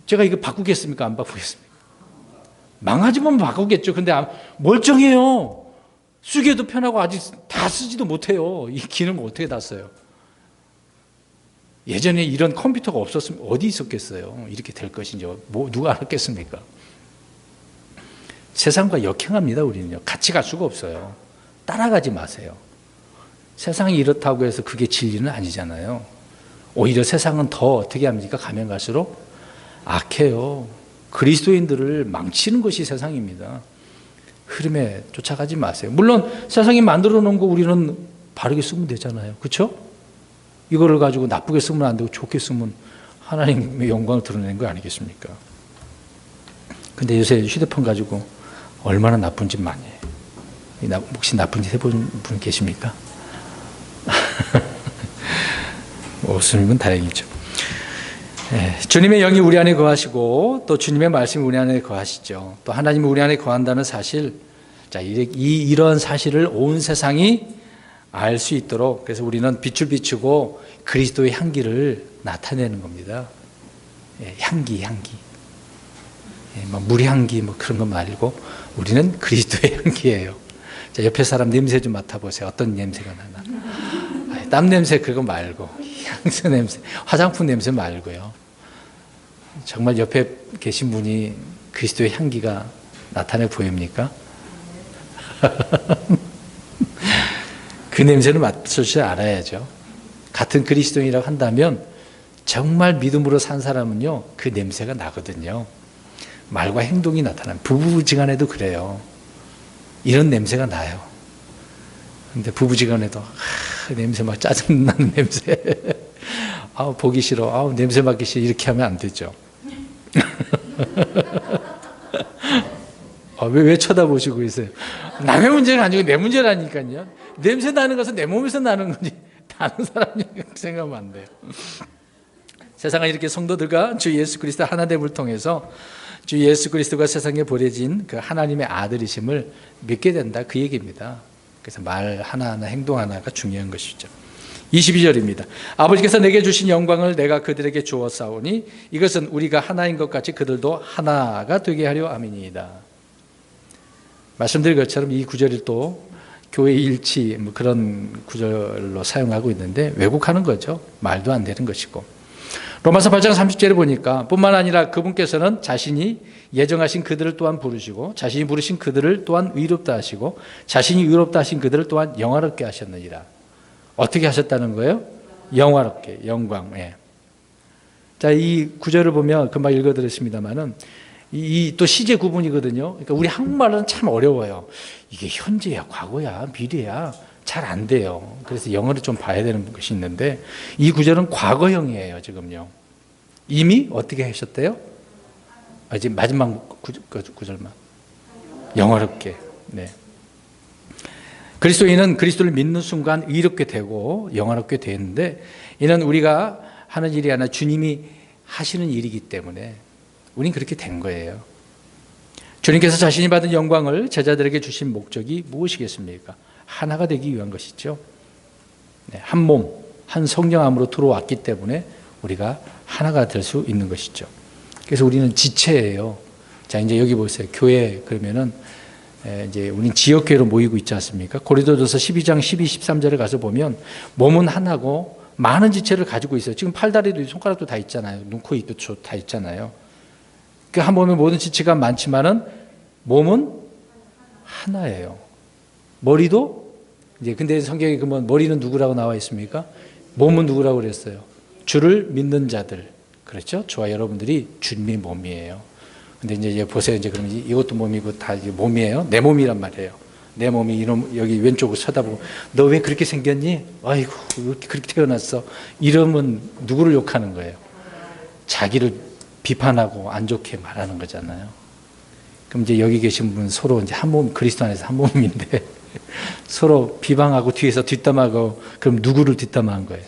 제가 이거 바꾸겠습니까? 안 바꾸겠습니까? 망하지만 바꾸겠죠. 근데 멀쩡해요. 쓰기에도 편하고 아직 다 쓰지도 못해요. 이 기능을 어떻게 다 써요? 예전에 이런 컴퓨터가 없었으면 어디 있었겠어요? 이렇게 될 것인지 누가 알았겠습니까? 세상과 역행합니다. 우리는요. 같이 갈 수가 없어요. 따라가지 마세요. 세상이 이렇다고 해서 그게 진리는 아니잖아요. 오히려 세상은 더 어떻게 합니까? 가면 갈수록 악해요. 그리스도인들을 망치는 것이 세상입니다. 흐름에 쫓아가지 마세요. 물론 세상이 만들어 놓은 거 우리는 바르게 쓰면 되잖아요. 그렇죠? 이거를 가지고 나쁘게 쓰면 안 되고 좋게 쓰면 하나님의 영광을 드러내는 거 아니겠습니까? 근데 요새 휴대폰 가지고 얼마나 나쁜 짓 많이 해요. 혹시 나쁜 짓 해본 분 계십니까? 없으면 다행이죠. 주님의 영이 우리 안에 거하시고 또 주님의 말씀이 우리 안에 거하시죠. 또 하나님이 우리 안에 거한다는 사실, 이런 사실을 온 세상이 알 수 있도록 그래서 우리는 빛을 비추고 그리스도의 향기를 나타내는 겁니다. 향기. 물 향기 그런 거 말고 우리는 그리스도의 향기예요. 자, 옆에 사람 냄새 좀 맡아보세요. 어떤 냄새가 나나? 땀 냄새 그거 말고 향수 냄새, 화장품 냄새 말고요. 정말 옆에 계신 분이 그리스도의 향기가 나타내 보입니까? 그 냄새를 맡을 줄 알아야죠. 같은 그리스도인이라고 한다면 정말 믿음으로 산 사람은요 그 냄새가 나거든요. 말과 행동이 나타나요. 부부지간에도 그래요. 이런 냄새가 나요. 근데 부부지간에도 냄새 막 짜증나는 냄새. 보기 싫어. 냄새 맡기 싫어. 이렇게 하면 안 되죠. 왜 쳐다보시고 있어요? 남의 문제가 아니고 내 문제라니까요. 냄새 나는 것은 내 몸에서 나는 거지 다른 사람 생각하면 안 돼요. 세상은 이렇게 성도들과 주 예수 그리스도 하나됨을 통해서 주 예수 그리스도가 세상에 보내진 그 하나님의 아들이심을 믿게 된다, 그 얘기입니다. 그래서 말 하나하나, 행동 하나가 중요한 것이죠. 22절입니다. 아버지께서 내게 주신 영광을 내가 그들에게 주었사오니 이것은 우리가 하나인 것 같이 그들도 하나가 되게 하려 함이니이다. 말씀드린 것처럼 이 구절을 또 교회 일치 그런 구절로 사용하고 있는데 왜곡하는 거죠. 말도 안 되는 것이고. 로마서 8장 30절에 보니까 뿐만 아니라 그분께서는 자신이 예정하신 그들을 또한 부르시고 자신이 부르신 그들을 또한 의롭다 하시고 자신이 의롭다 하신 그들을 또한 영화롭게 하셨느니라. 어떻게 하셨다는 거예요? 영화롭게, 영광. 예. 자, 이 구절을 보면 금방 읽어드렸습니다만은 이 또 시제 구분이거든요. 그러니까 우리 한국말은 참 어려워요. 이게 현재야, 과거야, 미래야 잘 안 돼요. 그래서 영어를 좀 봐야 되는 것이 있는데 이 구절은 과거형이에요. 지금요. 이미 어떻게 하셨대요? 이제 마지막 구절만 영화롭게. 네. 그리스도인은 그리스도를 믿는 순간 의롭게 되고 영화롭게 되는데 이는 우리가 하는 일이 아니라 주님이 하시는 일이기 때문에 우린 그렇게 된 거예요. 주님께서 자신이 받은 영광을 제자들에게 주신 목적이 무엇이겠습니까? 하나가 되기 위한 것이죠. 네, 한 몸, 한 성령 안으로 들어왔기 때문에 우리가 하나가 될 수 있는 것이죠. 그래서 우리는 지체예요. 자, 이제 여기 보세요. 교회 그러면은 이제 우리는 지역교회로 모이고 있지 않습니까? 고린도전서 12장 12, 13절에 가서 보면 몸은 하나고 많은 지체를 가지고 있어요. 지금 팔다리도 손가락도 다 있잖아요. 눈, 코, 입도 다 있잖아요. 그 한 몸에 모든 지체가 많지만은 몸은 하나예요. 머리도 이제 근데 성경에 그러면 머리는 누구라고 나와 있습니까? 몸은 누구라고 그랬어요? 주를 믿는 자들. 그렇죠? 저와 여러분들이 주님의 몸이에요. 근데 이제 보세요. 이제 그러면 이것도 몸이고 다 몸이에요. 내 몸이란 말이에요. 내 몸이 이놈 여기 왼쪽으로 쳐다보고 너 왜 그렇게 생겼니? 아이고 왜 그렇게 태어났어? 이러면 누구를 욕하는 거예요? 자기를 비판하고 안 좋게 말하는 거잖아요. 그럼 이제 여기 계신 분 서로 이제 한 몸, 그리스도 안에서 한 몸인데 서로 비방하고 뒤에서 뒷담하고 그럼 누구를 뒷담한 거예요?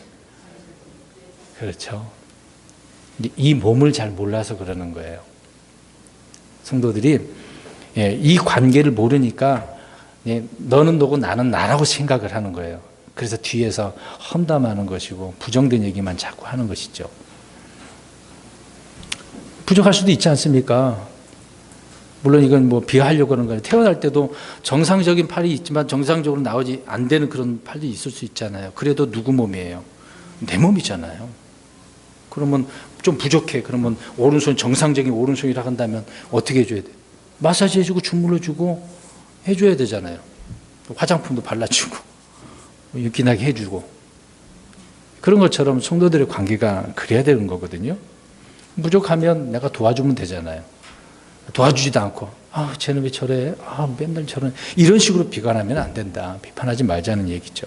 그렇죠. 이 몸을 잘 몰라서 그러는 거예요. 성도들이 이 관계를 모르니까 너는 너고 나는 나라고 생각을 하는 거예요. 그래서 뒤에서 험담하는 것이고 부정된 얘기만 자꾸 하는 것이죠. 부족할 수도 있지 않습니까? 물론 이건 뭐 비하하려고 하는 거예요. 태어날 때도 정상적인 팔이 있지만 정상적으로 나오지 안 되는 그런 팔이 있을 수 있잖아요. 그래도 누구 몸이에요? 내 몸이잖아요. 그러면 좀 부족해. 그러면 오른손 정상적인 오른손이라 한다면 어떻게 해줘야 돼? 마사지 해주고 주물러주고 해줘야 되잖아요. 화장품도 발라주고 윤기나게 해주고 그런 것처럼 성도들의 관계가 그래야 되는 거거든요. 부족하면 내가 도와주면 되잖아요. 도와주지도 않고 쟤는 왜 저래? 맨날 저런 이런 식으로 비관하면 안 된다. 비판하지 말자는 얘기죠.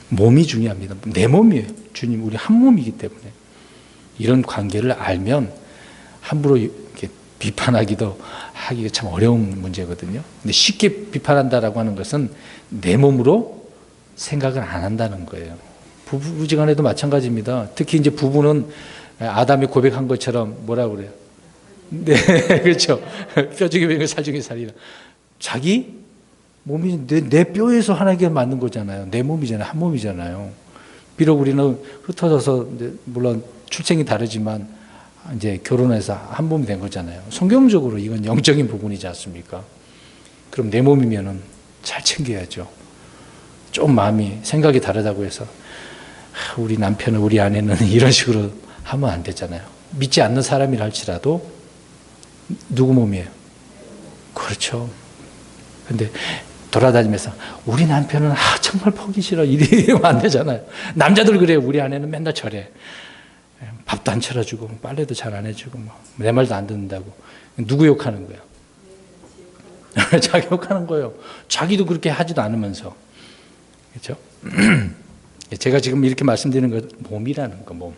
몸이 중요합니다. 내 몸이에요. 주님 우리 한 몸이기 때문에 이런 관계를 알면 함부로 이렇게 비판하기도 하기가 참 어려운 문제거든요. 근데 쉽게 비판한다라고 하는 것은 내 몸으로 생각을 안 한다는 거예요. 부부지간에도 마찬가지입니다. 특히 이제 부부는 아담이 고백한 것처럼 뭐라고 그래요? 네, 그렇죠. 뼈 중에 뼈, 살 중에 살이라. 자기 몸이 내 뼈에서 하나님께 만든 거잖아요. 내 몸이잖아요. 한 몸이잖아요. 비록 우리는 흩어져서 물론 출생이 다르지만 이제 결혼해서 한 몸이 된 거잖아요. 성경적으로 이건 영적인 부분이지 않습니까? 그럼 내 몸이면은 잘 챙겨야죠. 좀 마음이 생각이 다르다고 해서 우리 남편은 우리 아내는 이런 식으로 하면 안 되잖아요. 믿지 않는 사람이라 할지라도 누구 몸이에요? 그렇죠. 근데 돌아다니면서 우리 남편은 정말 보기 싫어 이러면 안 되잖아요. 남자들 그래요. 우리 아내는 맨날 저래. 밥도 안 차려주고 빨래도 잘 안 해주고 내 말도 안 듣는다고. 누구 욕하는 거예요? 자기 욕하는 거예요. 자기도 그렇게 하지도 않으면서. 그렇죠? 제가 지금 이렇게 말씀드리는 건 몸이라는 거, 몸.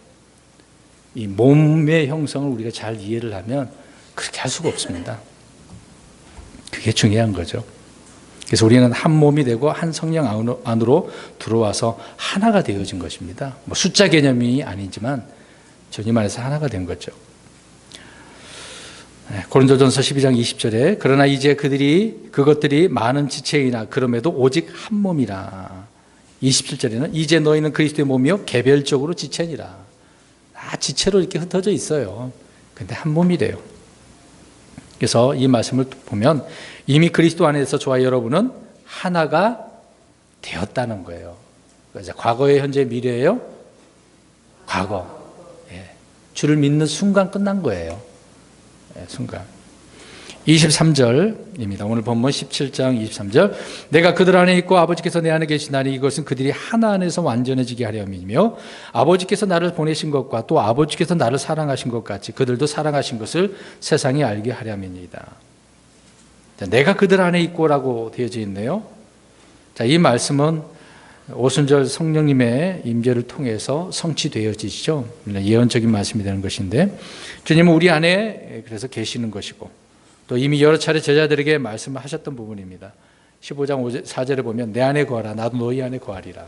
이 몸의 형성을 우리가 잘 이해를 하면 그렇게 할 수가 없습니다. 그게 중요한 거죠. 그래서 우리는 한 몸이 되고 한 성령 안으로 들어와서 하나가 되어진 것입니다. 뭐 숫자 개념이 아니지만 전혀 말해서 하나가 된 거죠. 고린도전서 12장 20절에 그러나 이제 그것들이 많은 지체이나 그럼에도 오직 한 몸이라. 27절에는 이제 너희는 그리스도의 몸이요 개별적으로 지체니라. 다 지체로 이렇게 흩어져 있어요. 근데 한 몸이래요. 그래서 이 말씀을 보면 이미 그리스도 안에서 저와 여러분은 하나가 되었다는 거예요. 그래서 과거예요, 현재, 미래예요? 과거. 주를 믿는 순간 끝난 거예요. 순간. 23절입니다. 오늘 본문 17장 23절. 내가 그들 안에 있고 아버지께서 내 안에 계시나니 이것은 그들이 하나 안에서 완전해지게 하려함이며 아버지께서 나를 보내신 것과 또 아버지께서 나를 사랑하신 것 같이 그들도 사랑하신 것을 세상이 알게 하려함이니이다. 내가 그들 안에 있고라고 되어져 있네요. 자, 이 말씀은 오순절 성령님의 임재를 통해서 성취되어지죠. 예언적인 말씀이 되는 것인데 주님은 우리 안에 그래서 계시는 것이고 또 이미 여러 차례 제자들에게 말씀하셨던 부분입니다. 15장 4절에 보면 내 안에 거하라 나도 너희 안에 거하리라.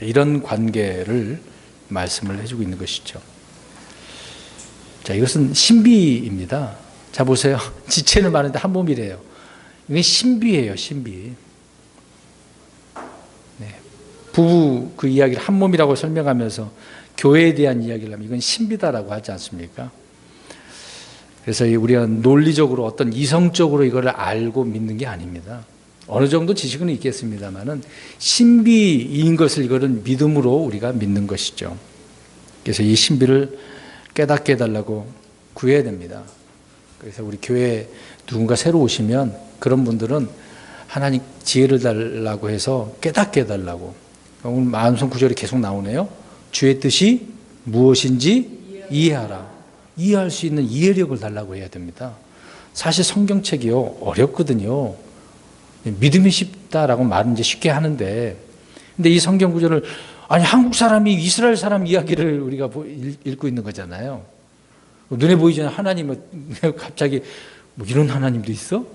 이런 관계를 말씀을 해주고 있는 것이죠. 자, 이것은 신비입니다. 자, 보세요. 지체는 많은데 한 몸이래요. 이게 신비예요, 신비. 부부 그 이야기를 한 몸이라고 설명하면서 교회에 대한 이야기를 하면 이건 신비다라고 하지 않습니까? 그래서 우리가 논리적으로 어떤 이성적으로 이걸 알고 믿는 게 아닙니다. 어느 정도 지식은 있겠습니다만은 신비인 것을 이거는 믿음으로 우리가 믿는 것이죠. 그래서 이 신비를 깨닫게 해달라고 구해야 됩니다. 그래서 우리 교회에 누군가 새로 오시면 그런 분들은 하나님 지혜를 달라고 해서 깨닫게 해달라고. 오늘 마음성 구절이 계속 나오네요. 주의 뜻이 무엇인지 이해하라. 이해할 수 있는 이해력을 달라고 해야 됩니다. 사실 성경책이요 어렵거든요. 믿음이 쉽다라고 말은 이제 쉽게 하는데, 근데 이 성경 구절을 아니 한국 사람이 이스라엘 사람 이야기를 우리가 읽고 있는 거잖아요. 눈에 보이지 않는 하나님은 갑자기 뭐 이런 하나님도 있어?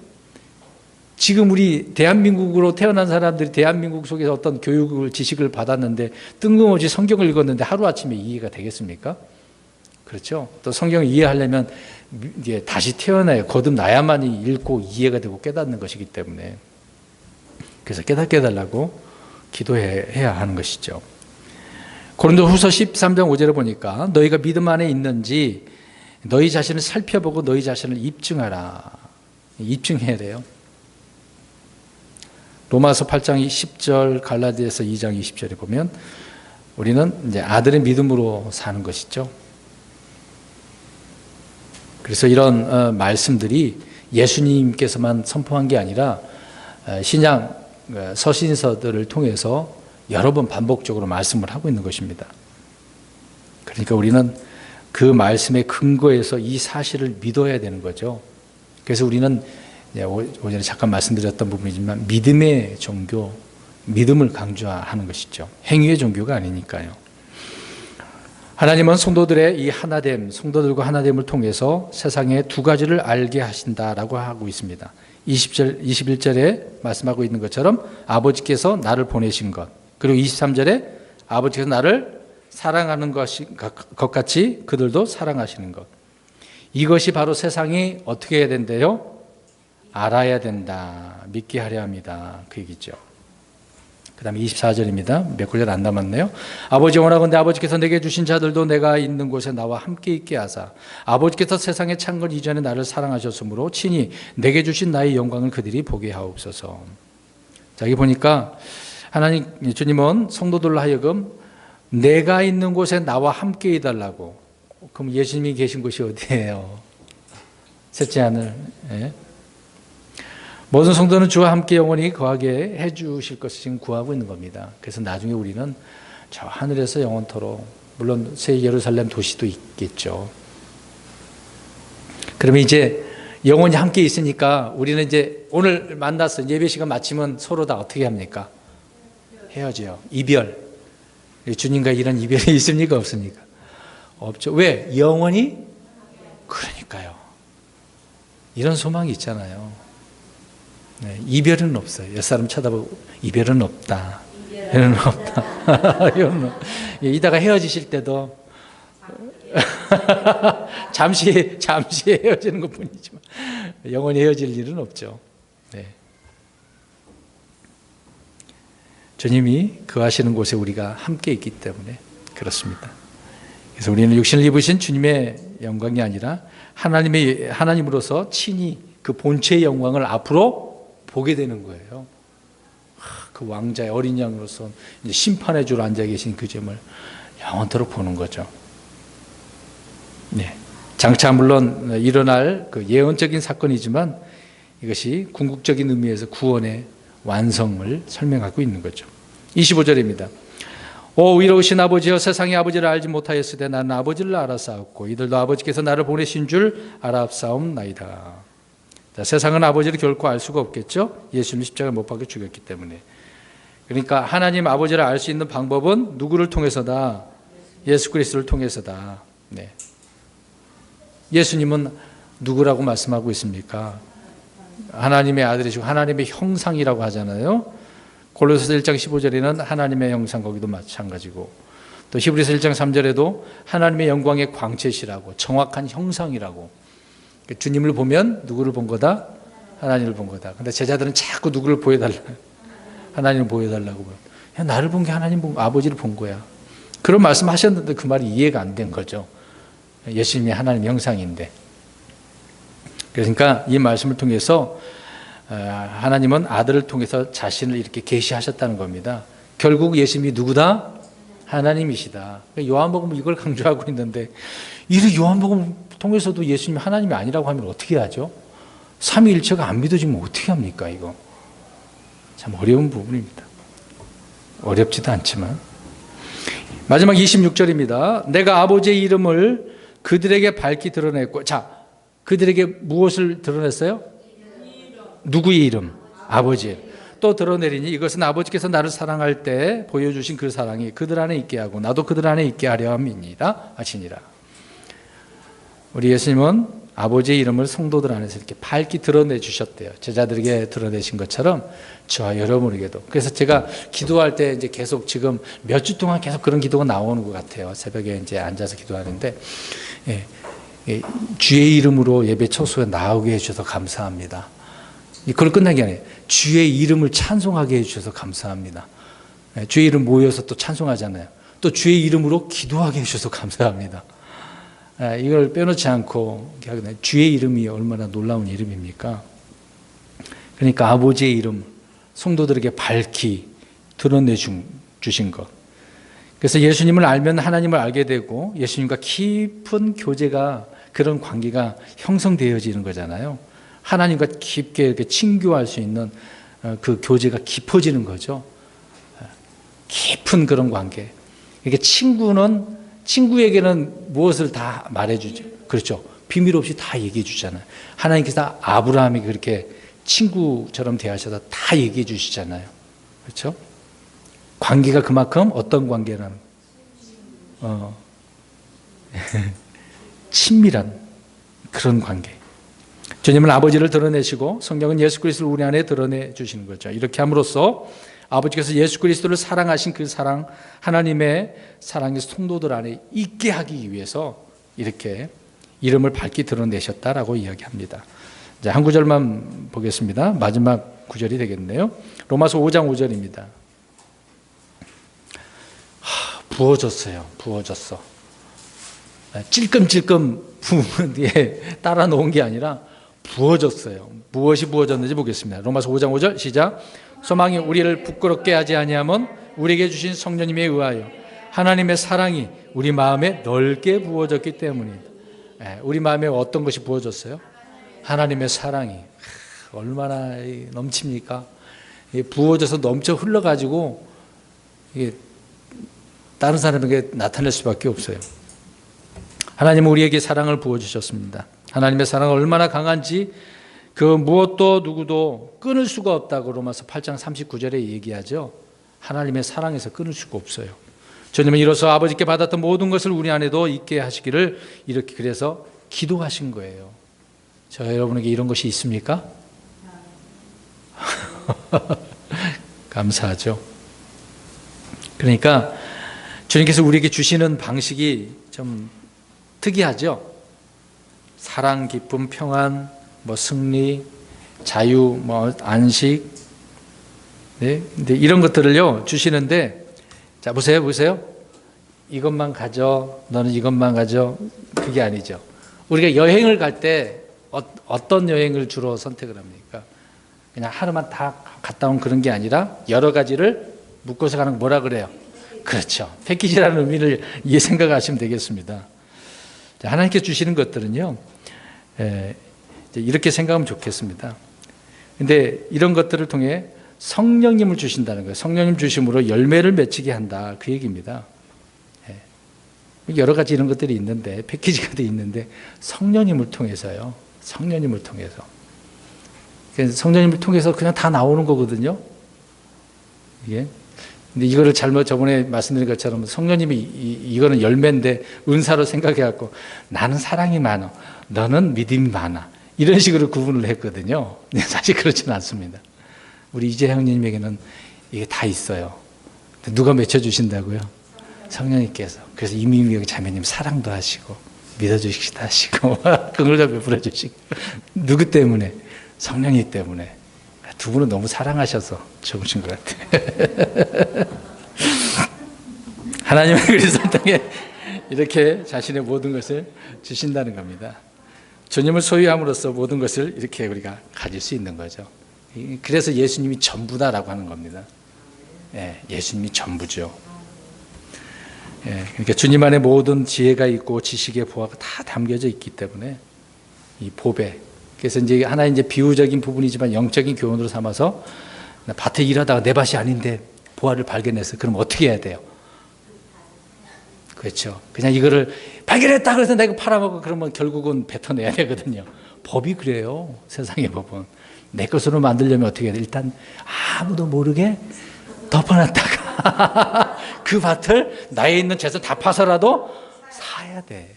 지금 우리 대한민국으로 태어난 사람들이 대한민국 속에서 어떤 교육을 지식을 받았는데 뜬금없이 성경을 읽었는데 하루아침에 이해가 되겠습니까? 그렇죠? 또 성경을 이해하려면 이제 다시 태어나야 거듭나야만이 읽고 이해가 되고 깨닫는 것이기 때문에 그래서 깨닫게 해달라고 기도해야 하는 것이죠. 고린도후서 13장 5절에 보니까 너희가 믿음 안에 있는지 너희 자신을 살펴보고 너희 자신을 입증하라. 입증해야 돼요. 로마서 8장 10절, 갈라디아서 2장 20절에 보면 우리는 이제 아들의 믿음으로 사는 것이죠. 그래서 이런 말씀들이 예수님께서만 선포한 게 아니라 신약 서신서들을 통해서 여러 번 반복적으로 말씀을 하고 있는 것입니다. 그러니까 우리는 그 말씀의 근거에서 이 사실을 믿어야 되는 거죠. 그래서 우리는 오전에 잠깐 말씀드렸던 부분이지만 믿음의 종교, 믿음을 강조하는 것이죠. 행위의 종교가 아니니까요. 하나님은 성도들의 이 하나됨, 성도들과 하나됨을 통해서 세상에 두 가지를 알게 하신다라고 하고 있습니다. 20절, 21절에 말씀하고 있는 것처럼 아버지께서 나를 보내신 것, 그리고 23절에 아버지께서 나를 사랑하는 것 같이 그들도 사랑하시는 것. 이것이 바로 세상이 어떻게 해야 된대요? 알아야 된다. 믿게 하려 합니다. 그 얘기죠. 그 다음에 24절입니다. 몇 구절 안 남았네요. 아버지 원하건대 아버지께서 내게 주신 자들도 내가 있는 곳에 나와 함께 있게 하사 아버지께서 세상에 찬 것 이전에 나를 사랑하셨으므로 친히 내게 주신 나의 영광을 그들이 보게 하옵소서. 자, 여기 보니까 하나님 주님은 성도들로 하여금 내가 있는 곳에 나와 함께 해달라고. 그럼 예수님이 계신 곳이 어디예요? 셋째 하늘. 예? 모든 성도는 주와 함께 영원히 거하게 해주실 것을 지금 구하고 있는 겁니다. 그래서 나중에 우리는 저 하늘에서 영원토록, 물론 새 예루살렘 도시도 있겠죠. 그러면 이제 영원히 함께 있으니까 우리는 이제 오늘 만났어. 예배 시간 마치면 서로 다 어떻게 합니까? 헤어져요. 이별. 주님과 이런 이별이 있습니까? 없습니까? 없죠. 왜? 영원히? 그러니까요. 이런 소망이 있잖아요. 네, 이별은 없어요. 옛사람 쳐다보고 이별은 없다. 이별은 없다. 이따가 헤어지실 때도 잠시 헤어지는 것 뿐이지만 영원히 헤어질 일은 없죠. 네. 주님이 거하시는 곳에 우리가 함께 있기 때문에 그렇습니다. 그래서 우리는 육신을 입으신 주님의 영광이 아니라 하나님으로서 친히 그 본체의 영광을 앞으로 보게 되는 거예요. 그 왕자의 어린 양으로서 이제 심판의 주로 앉아 계신 그 점을 영원토록 보는 거죠. 네. 장차 물론 일어날 그 예언적인 사건이지만 이것이 궁극적인 의미에서 구원의 완성을 설명하고 있는 거죠. 25절입니다. 오 의로우신 아버지여, 세상이 아버지를 알지 못하였으되 나는 아버지를 알았사옵고 이들도 아버지께서 나를 보내신 줄 알았사옵나이다. 자, 세상은 아버지를 결코 알 수가 없겠죠. 예수님 십자가에 못 박혀 죽였기 때문에. 그러니까 하나님 아버지를 알 수 있는 방법은 누구를 통해서다? 예수 그리스도를 통해서다. 네. 예수님은 누구라고 말씀하고 있습니까? 하나님의 아들이시고 하나님의 형상이라고 하잖아요. 골로새서 1장 15절에는 하나님의 형상, 거기도 마찬가지고, 또 히브리서 1장 3절에도 하나님의 영광의 광채시라고, 정확한 형상이라고. 주님을 보면 누구를 본 거다? 하나님을 본 거다. 근데 제자들은 자꾸 누구를 보여달라, 하나님을 보여달라고. 그냥 나를 본 게 하나님 본, 아버지를 본 거야. 그런 말씀하셨는데 그 말이 이해가 안 된 거죠. 예수님이 하나님 형상인데. 그러니까 이 말씀을 통해서 하나님은 아들을 통해서 자신을 이렇게 계시하셨다는 겁니다. 결국 예수님이 누구다? 하나님이시다. 요한복음은 이걸 강조하고 있는데, 이 요한복음 통해서도 예수님이 하나님이 아니라고 하면 어떻게 하죠? 삼위일체가 안 믿어지면 어떻게 합니까? 이거 참 어려운 부분입니다. 어렵지도 않지만. 마지막 26절입니다. 내가 아버지의 이름을 그들에게 밝히 드러냈고, 자, 그들에게 무엇을 드러냈어요? 누구의 이름? 아버지의. 또 드러내리니 이것은 아버지께서 나를 사랑할 때 보여주신 그 사랑이 그들 안에 있게 하고 나도 그들 안에 있게 하려 함이니라 하시니라. 우리 예수님은 아버지의 이름을 성도들 안에서 이렇게 밝히 드러내 주셨대요. 제자들에게 드러내신 것처럼 저와 여러분에게도. 그래서 제가 기도할 때 이제 계속 지금 몇 주 동안 계속 그런 기도가 나오는 것 같아요. 새벽에 이제 앉아서 기도하는데, 주의 이름으로 예배 초소에 나오게 해주셔서 감사합니다. 그걸 끝난 게 아니에요. 주의 이름을 찬송하게 해주셔서 감사합니다. 주의 이름 모여서 또 찬송하잖아요. 또 주의 이름으로 기도하게 해주셔서 감사합니다. 이걸 빼놓지 않고 주의 이름이 얼마나 놀라운 이름입니까? 그러니까 아버지의 이름, 성도들에게 밝히 드러내 주신 것. 그래서 예수님을 알면 하나님을 알게 되고 예수님과 깊은 교제가, 그런 관계가 형성되어지는 거잖아요. 하나님과 깊게 이렇게 친교할 수 있는 그 교제가 깊어지는 거죠. 깊은 그런 관계. 이게 친구에게는 무엇을 다 말해주죠? 그렇죠. 비밀 없이 다 얘기해 주잖아요. 하나님께서 아브라함이 그렇게 친구처럼 대하셔서 다 얘기해 주시잖아요. 그렇죠? 관계가 그만큼 어떤 관계라는, 친밀한 그런 관계. 주님은 아버지를 드러내시고 성경은 예수 그리스도를 우리 안에 드러내 주시는 거죠. 이렇게 함으로써 아버지께서 예수 그리스도를 사랑하신 그 사랑, 하나님의 사랑이 성도들 안에 있게 하기 위해서 이렇게 이름을 밝히 드러내셨다라고 이야기합니다. 자, 한 구절만 보겠습니다. 마지막 구절이 되겠네요. 로마서 5장 5절입니다. 부어졌어요. 부어졌어. 찔끔찔끔 부은 뒤에 따라 놓은 게 아니라 부어졌어요. 무엇이 부어졌는지 보겠습니다. 로마서 5장 5절 시작. 소망이 우리를 부끄럽게 하지 아니함은 우리에게 주신 성령님에 의하여 하나님의 사랑이 우리 마음에 넓게 부어졌기 때문입니다. 우리 마음에 어떤 것이 부어졌어요? 하나님의 사랑이 얼마나 넘칩니까? 부어져서 넘쳐 흘러가지고 다른 사람에게 나타낼 수밖에 없어요. 하나님은 우리에게 사랑을 부어주셨습니다. 하나님의 사랑은 얼마나 강한지 그 무엇도 누구도 끊을 수가 없다고 로마서 8장 39절에 얘기하죠. 하나님의 사랑에서 끊을 수가 없어요. 주님은 이로써 아버지께 받았던 모든 것을 우리 안에도 있게 하시기를 이렇게 그래서 기도하신 거예요. 저 여러분에게 이런 것이 있습니까? 감사하죠. 그러니까 주님께서 우리에게 주시는 방식이 좀 특이하죠. 사랑, 기쁨, 평안, 승리, 자유, 안식. 네, 근데 이런 것들을요 주시는데, 자 보세요. 이것만 가져, 너는 이것만 가져. 그게 아니죠. 우리가 여행을 갈 때 어떤 여행을 주로 선택을 합니까? 그냥 하루만 다 갔다 온 그런 게 아니라 여러 가지를 묶어서 가는 거 뭐라 그래요? 그렇죠. 패키지라는 의미를 생각하시면 되겠습니다. 하나님께 주시는 것들은요, 이렇게 생각하면 좋겠습니다. 근데 이런 것들을 통해 성령님을 주신다는 거예요. 성령님 주심으로 열매를 맺히게 한다. 그 얘기입니다. 여러 가지 이런 것들이 있는데, 패키지가 돼 있는데, 성령님을 통해서요. 성령님을 통해서. 성령님을 통해서 그냥 다 나오는 거거든요. 이게. 근데 이거를 잘못 저번에 말씀드린 것처럼 성령님이 이거는 열매인데 은사로 생각해갖고 나는 사랑이 많아, 너는 믿음이 많아. 이런 식으로 구분을 했거든요. 사실 그렇지는 않습니다. 우리 이재 형님에게는 이게 다 있어요. 누가 맺혀주신다고요? 성령님께서. 그래서 이민경 자매님 사랑도 하시고 믿어주시기도 하시고 긍휼도 베풀어 주시고. 누구 때문에? 성령님 때문에. 두 분은 너무 사랑하셔서 적으신 것 같아요. 하나님은 그리스도 땅에 이렇게 자신의 모든 것을 주신다는 겁니다. 주님을 소유함으로써 모든 것을 이렇게 우리가 가질 수 있는 거죠. 그래서 예수님이 전부다라고 하는 겁니다. 예수님이 전부죠. 그러니까 주님 안에 모든 지혜가 있고 지식의 보화가 다 담겨져 있기 때문에 이 보배. 그래서 하나의 비유적인 부분이지만 영적인 교훈으로 삼아서 밭에 일하다가 내 밭이 아닌데 보화를 발견해서 그럼 어떻게 해야 돼요? 그렇죠. 그냥 이거를 발견했다 그래서 내가 팔아먹고 그러면 결국은 뱉어내야 되거든요. 법이 그래요. 세상의 법은. 내 것으로 만들려면 어떻게 해야 돼? 일단 아무도 모르게 덮어놨다가 그 밭을 나에 있는 재산 다 파서라도 사야 돼.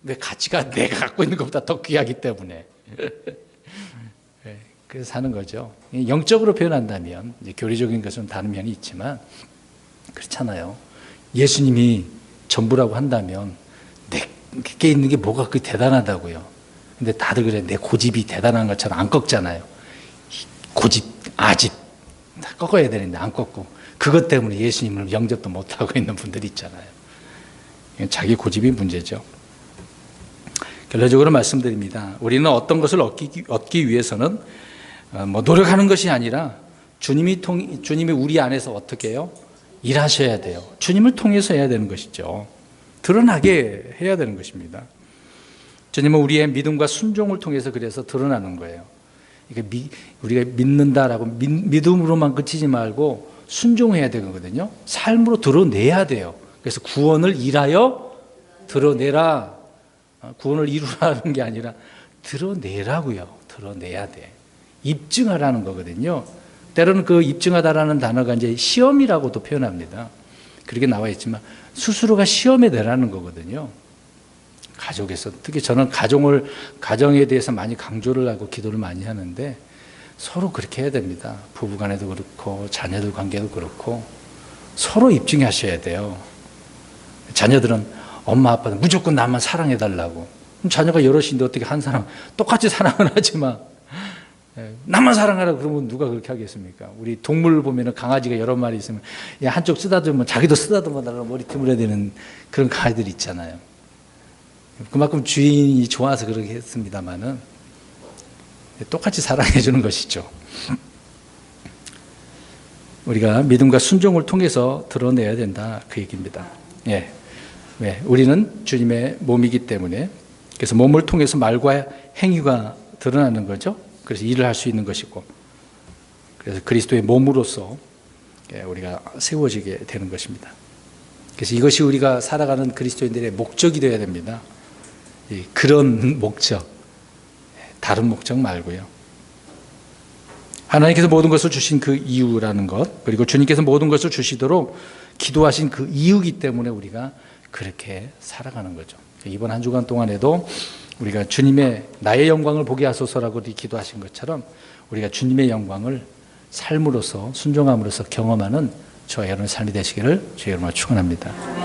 왜? 가치가 내가 갖고 있는 것보다 더 귀하기 때문에. 그래서 사는 거죠. 영적으로 표현한다면 교리적인 것은 다른 면이 있지만 그렇잖아요. 예수님이 전부라고 한다면 내게 있는 게 뭐가 그렇게 대단하다고요. 근데 다들 그래, 내 고집이 대단한 것처럼 안 꺾잖아요. 고집, 아집 다 꺾어야 되는데 안 꺾고 그것 때문에 예수님을 영접도 못하고 있는 분들이 있잖아요. 자기 고집이 문제죠. 결론적으로 말씀드립니다. 우리는 어떤 것을 얻기 위해서는 노력하는 것이 아니라 주님이 우리 안에서 어떻게 해요? 일하셔야 돼요. 주님을 통해서 해야 되는 것이죠. 드러나게 해야 되는 것입니다. 주님은 우리의 믿음과 순종을 통해서 그래서 드러나는 거예요. 우리가 믿는다라고 믿음으로만 그치지 말고 순종해야 되거든요. 삶으로 드러내야 돼요. 그래서 구원을 일하여 드러내라. 구원을 이루라는 게 아니라 드러내라고요. 드러내야 돼. 입증하라는 거거든요. 때로는 그 입증하다라는 단어가 이제 시험이라고도 표현합니다. 그렇게 나와 있지만 스스로가 시험에 내라는 거거든요. 가족에서 특히 저는 가정에 대해서 많이 강조를 하고 기도를 많이 하는데 서로 그렇게 해야 됩니다. 부부간에도 그렇고 자녀들 관계도 그렇고 서로 입증하셔야 돼요. 자녀들은 엄마 아빠는 무조건 나만 사랑해달라고. 그럼 자녀가 여럿인데 어떻게 한 사람 똑같이 사랑은 하지만 나만 사랑하라고 그러면 누가 그렇게 하겠습니까? 우리 동물 보면 강아지가 여러 마리 있으면 한쪽 쓰다듬으면 자기도 쓰다듬어달라고 머리 드물어야 되는 그런 강아지들 있잖아요. 그만큼 주인이 좋아서 그렇게 했습니다만은 똑같이 사랑해 주는 것이죠. 우리가 믿음과 순종을 통해서 드러내야 된다 그 얘기입니다. 왜? 우리는 주님의 몸이기 때문에 그래서 몸을 통해서 말과 행위가 드러나는 거죠. 그래서 일을 할 수 있는 것이고 그래서 그리스도의 몸으로서 우리가 세워지게 되는 것입니다. 그래서 이것이 우리가 살아가는 그리스도인들의 목적이 되어야 됩니다. 그런 목적, 다른 목적 말고요. 하나님께서 모든 것을 주신 그 이유라는 것, 그리고 주님께서 모든 것을 주시도록 기도하신 그 이유이기 때문에 우리가 그렇게 살아가는 거죠. 이번 한 주간 동안에도 우리가 주님의 나의 영광을 보게 하소서라고 기도하신 것처럼 우리가 주님의 영광을 삶으로서 순종함으로써 경험하는 저와 여러분의 삶이 되시기를 주의 이름으로 축원합니다.